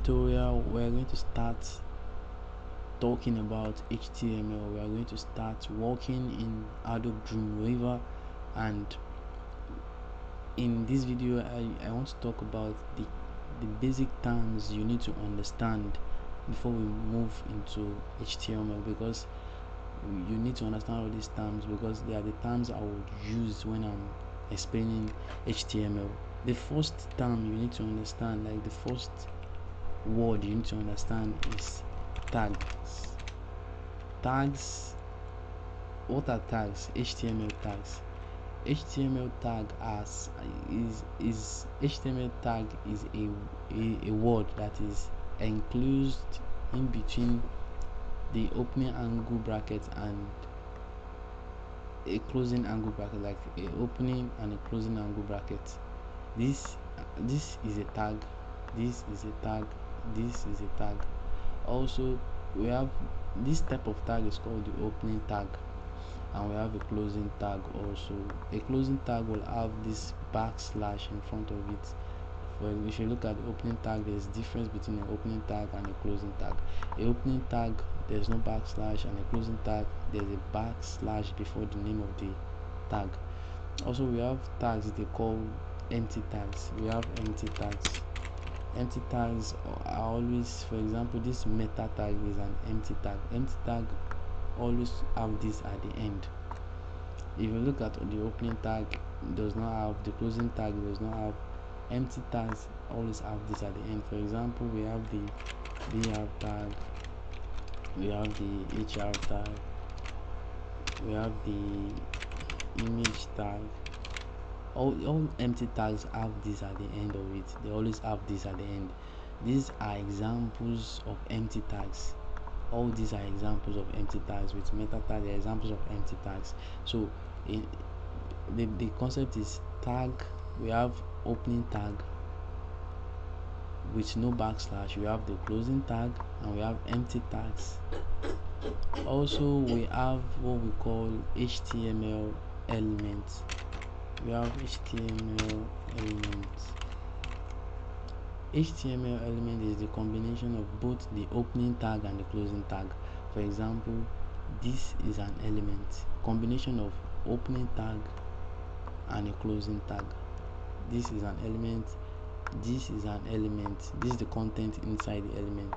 tutorial we're going to start talking about HTML. We are going to start working in Adobe Dreamweaver, and in this video I want to talk about the basic terms you need to understand before we move into HTML, because you need to understand all these terms, because they are the terms I would use when I'm explaining HTML. The first term you need to understand, like the first word you need to understand, is tags. Tags. What are tags? HTML tags. HTML tag is HTML tag is a word that is enclosed in between the opening angle bracket and a closing angle bracket, like a opening and a closing angle bracket. This is a tag, this is a tag, this is a tag. Also, we have this type of tag is called the opening tag, and we have a closing tag. Also, a closing tag will have this backslash in front of it. If you look at the opening tag, there's difference between an opening tag and a closing tag. A opening tag, there's no backslash, and a closing tag, there's a backslash before the name of the tag. Also, we have tags they call empty tags. We have empty tags. Empty tags are always, for example, this meta tag is an empty tag. Empty tag always have this at the end. If you look at the opening tag, it does not have, the closing tag does not have. Empty tags always have this at the end. For example, we have the BR tag, we have the HR tag, we have the image tag. All empty tags have this at the end of it. They always have this at the end. These are examples of empty tags. All these are examples of empty tags. With meta tag, they are examples of empty tags. So the concept is tag. We have opening tag with no backslash, we have the closing tag, and we have empty tags. Also, we have what we call HTML elements. We have HTML elements. HTML element is the combination of both the opening tag and the closing tag. For example, this is an element, combination of opening tag and a closing tag. This is an element, this is an element, this is the content inside the element.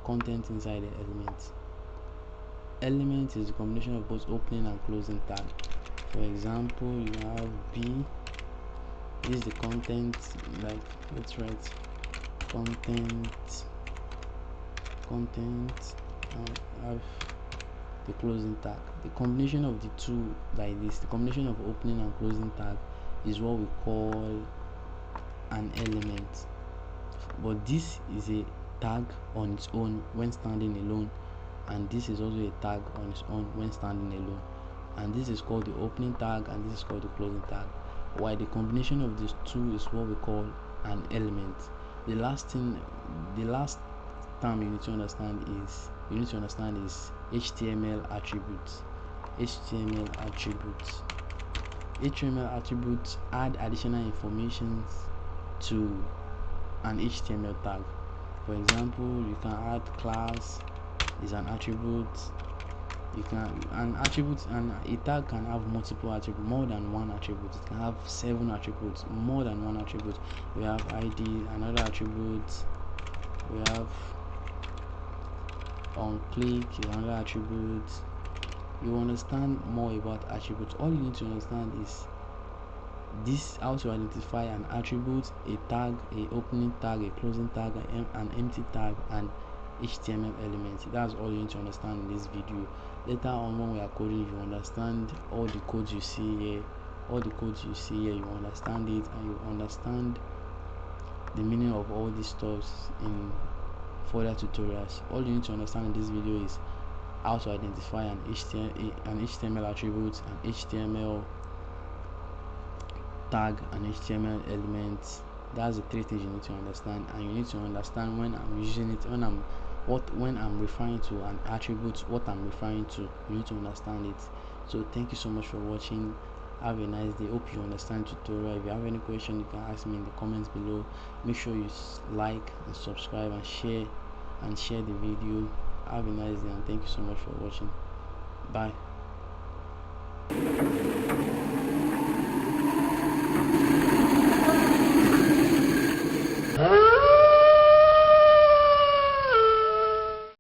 Content inside the element. Element is the combination of both opening and closing tag. For example, you have B, this is the content, like let's write content, and have the closing tag. The combination of the two, like this, the combination of opening and closing tag, is what we call an element. But this is a tag on its own when standing alone, and this is also a tag on its own when standing alone, and this is called the opening tag and this is called the closing tag. While the combination of these two is what we call an element. The last term you need to understand is HTML attributes. HTML attributes. HTML attributes add additional information to an HTML tag. For example, you can add class is an attribute. You can a tag can have multiple attributes, more than one attribute. It can have 7 attributes, more than one attribute. We have ID, another attribute. We have on click, another attribute. You understand more about attributes. All you need to understand is this: how to identify an attribute, a tag, a opening tag, a closing tag, an empty tag, and HTML elements. That's all you need to understand in this video. Later on, when we are coding, you understand all the codes you see here. All the codes you see here, you understand it, and you understand the meaning of all these stuffs in further tutorials. All you need to understand in this video is how to identify an HTML attribute, an HTML tag, an HTML element. That's the 3 things you need to understand, and you need to understand when I'm using it, when I'm referring to an attribute, what I'm referring to. You need to understand it. So thank you so much for watching. Have a nice day. Hope you understand tutorial. If you have any question, you can ask me in the comments below. Make sure you like and subscribe and share the video. Have a nice day, and thank you so much for watching. Bye.